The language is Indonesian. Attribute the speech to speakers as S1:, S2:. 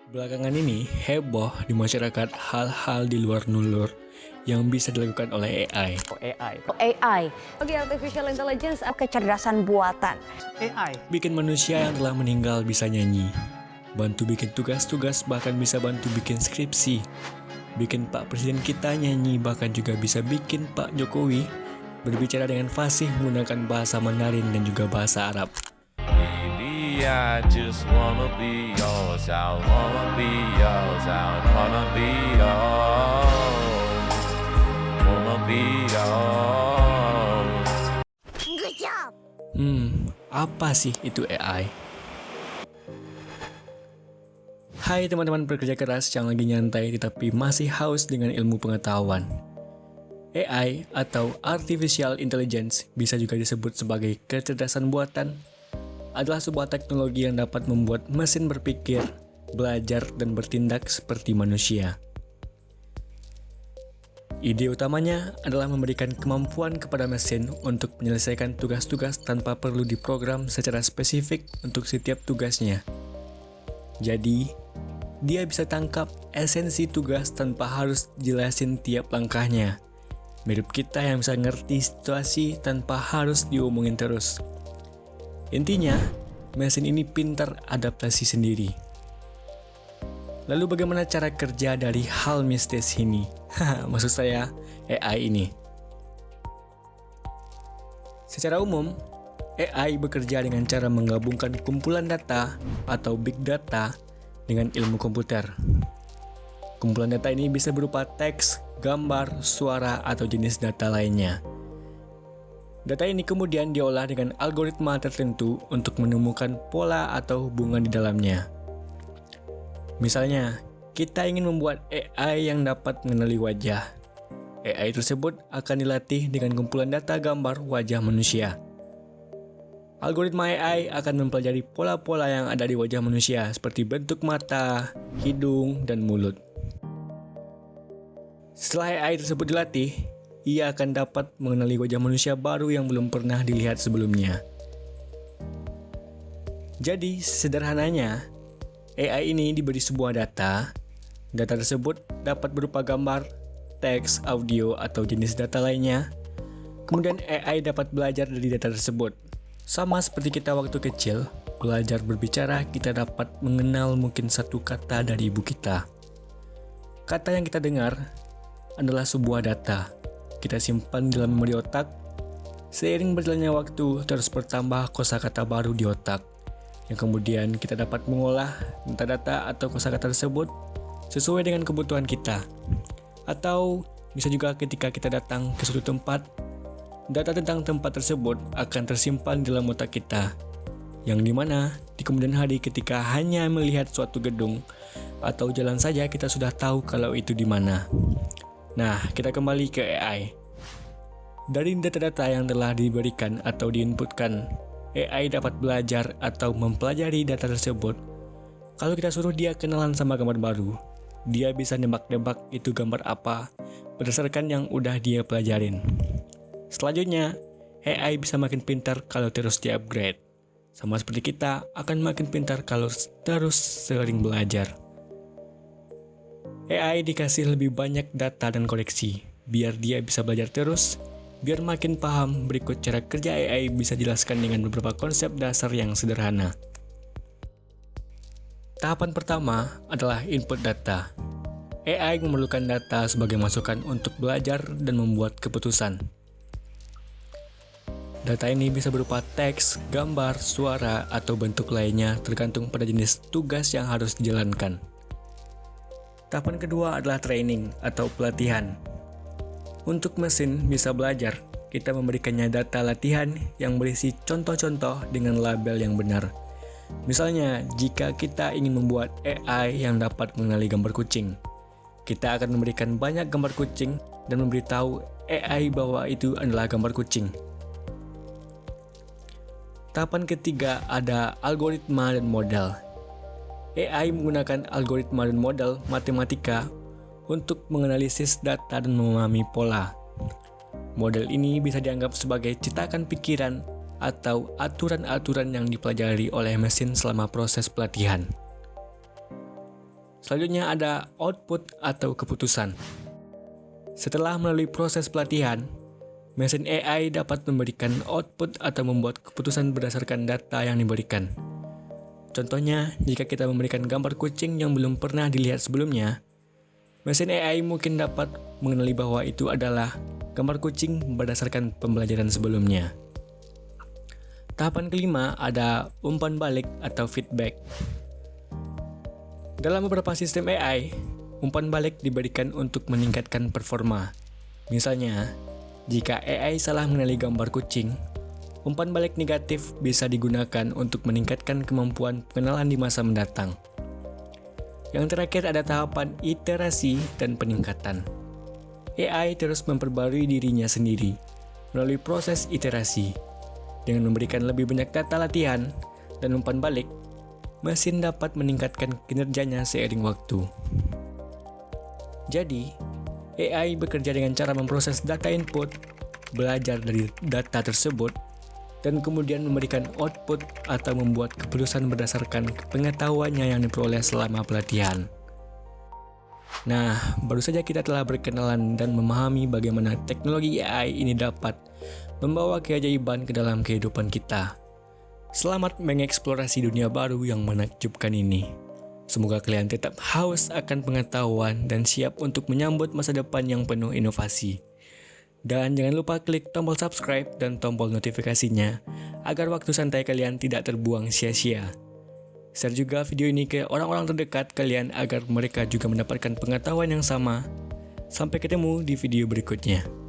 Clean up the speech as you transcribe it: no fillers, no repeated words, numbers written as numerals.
S1: Belakangan ini heboh di masyarakat hal-hal di luar nulur yang bisa dilakukan oleh AI.
S2: AI bagi artificial intelligence kecerdasan buatan.
S3: AI
S1: Bikin manusia yang telah meninggal bisa nyanyi, bantu bikin tugas-tugas, bahkan bisa bantu bikin skripsi. Bikin Pak Presiden kita nyanyi, bahkan juga bisa bikin Pak Jokowi berbicara dengan fasih menggunakan bahasa Mandarin dan juga bahasa Arab.
S4: Baby, I just wanna be yours. I wanna be yours. I wanna be yours. Wanna be yours.
S2: Good job.
S1: Apa sih itu AI? Hai teman-teman pekerja keras yang lagi nyantai tetapi masih haus dengan ilmu pengetahuan. AI atau Artificial Intelligence, bisa juga disebut sebagai kecerdasan buatan, adalah sebuah teknologi yang dapat membuat mesin berpikir, belajar, dan bertindak seperti manusia. Ide utamanya adalah memberikan kemampuan kepada mesin untuk menyelesaikan tugas-tugas tanpa perlu diprogram secara spesifik untuk setiap tugasnya. Jadi, dia bisa tangkap esensi tugas tanpa harus jelasin tiap langkahnya. Mirip kita yang bisa ngerti situasi tanpa harus diomongin terus. Intinya, mesin ini pintar adaptasi sendiri. Lalu bagaimana cara kerja dari hal mistis ini? Maksud saya, AI ini. Secara umum, AI bekerja dengan cara menggabungkan kumpulan data atau big data dengan ilmu komputer. Kumpulan data ini bisa berupa teks, gambar, suara, atau jenis data lainnya. Data ini kemudian diolah dengan algoritma tertentu untuk menemukan pola atau hubungan di dalamnya. Misalnya, kita ingin membuat AI yang dapat mengenali wajah. AI tersebut akan dilatih dengan kumpulan data gambar wajah manusia. Algoritma AI akan mempelajari pola-pola yang ada di wajah manusia seperti bentuk mata, hidung, dan mulut. Setelah AI tersebut dilatih, ia akan dapat mengenali wajah manusia baru yang belum pernah dilihat sebelumnya. Jadi, sederhananya, AI ini diberi sebuah data. Data tersebut dapat berupa gambar, teks, audio, atau jenis data lainnya. Kemudian AI dapat belajar dari data tersebut. Sama seperti kita waktu kecil, belajar berbicara, kita dapat mengenal mungkin satu kata dari ibu kita. Kata yang kita dengar adalah sebuah data. Kita simpan dalam memori otak. Seiring berjalannya waktu, terus bertambah kosakata baru di otak, yang kemudian kita dapat mengolah data-data atau kosakata tersebut sesuai dengan kebutuhan kita. Atau bisa juga ketika kita datang ke suatu tempat, data tentang tempat tersebut akan tersimpan dalam otak kita, yang dimana di kemudian hari ketika hanya melihat suatu gedung atau jalan saja kita sudah tahu kalau itu di mana. Nah, kita kembali ke AI. Dari data-data yang telah diberikan atau diinputkan, AI dapat belajar atau mempelajari data tersebut. Kalau kita suruh dia kenalan sama gambar baru, dia bisa nebak-nebak itu gambar apa berdasarkan yang udah dia pelajarin. Selanjutnya, AI bisa makin pintar kalau terus di-upgrade. Sama seperti kita akan makin pintar kalau terus sering belajar. AI dikasih lebih banyak data dan koleksi, biar dia bisa belajar terus. Biar makin paham, berikut cara kerja AI bisa jelaskan dengan beberapa konsep dasar yang sederhana. Tahapan pertama adalah input data. AI memerlukan data sebagai masukan untuk belajar dan membuat keputusan. Data ini bisa berupa teks, gambar, suara, atau bentuk lainnya tergantung pada jenis tugas yang harus dijalankan. Tahapan kedua adalah training atau pelatihan. Untuk mesin bisa belajar, kita memberikannya data latihan yang berisi contoh-contoh dengan label yang benar. Misalnya, jika kita ingin membuat AI yang dapat mengenali gambar kucing, kita akan memberikan banyak gambar kucing dan memberitahu AI bahwa itu adalah gambar kucing. Tahapan ketiga ada algoritma dan model. AI menggunakan algoritma dan model matematika untuk menganalisis data dan memahami pola. Model ini bisa dianggap sebagai cetakan pikiran atau aturan-aturan yang dipelajari oleh mesin selama proses pelatihan. Selanjutnya ada output atau keputusan. Setelah melalui proses pelatihan, mesin AI dapat memberikan output atau membuat keputusan berdasarkan data yang diberikan. Contohnya, jika kita memberikan gambar kucing yang belum pernah dilihat sebelumnya, mesin AI mungkin dapat mengenali bahwa itu adalah gambar kucing berdasarkan pembelajaran sebelumnya. Tahapan kelima ada umpan balik atau feedback. Dalam beberapa sistem AI, umpan balik diberikan untuk meningkatkan performa. Misalnya, jika AI salah mengenali gambar kucing, umpan balik negatif bisa digunakan untuk meningkatkan kemampuan pengenalan di masa mendatang. Yang terakhir ada tahapan iterasi dan peningkatan. AI terus memperbarui dirinya sendiri melalui proses iterasi. Dengan memberikan lebih banyak data latihan dan umpan balik, mesin dapat meningkatkan kinerjanya seiring waktu. Jadi, AI bekerja dengan cara memproses data input, belajar dari data tersebut, dan kemudian memberikan output atau membuat keputusan berdasarkan pengetahuannya yang diperoleh selama pelatihan. Nah, baru saja kita telah berkenalan dan memahami bagaimana teknologi AI ini dapat membawa keajaiban ke dalam kehidupan kita. Selamat mengeksplorasi dunia baru yang menakjubkan ini. Semoga kalian tetap haus akan pengetahuan dan siap untuk menyambut masa depan yang penuh inovasi. Dan jangan lupa klik tombol subscribe dan tombol notifikasinya agar waktu santai kalian tidak terbuang sia-sia. Share juga video ini ke orang-orang terdekat kalian agar mereka juga mendapatkan pengetahuan yang sama. Sampai ketemu di video berikutnya.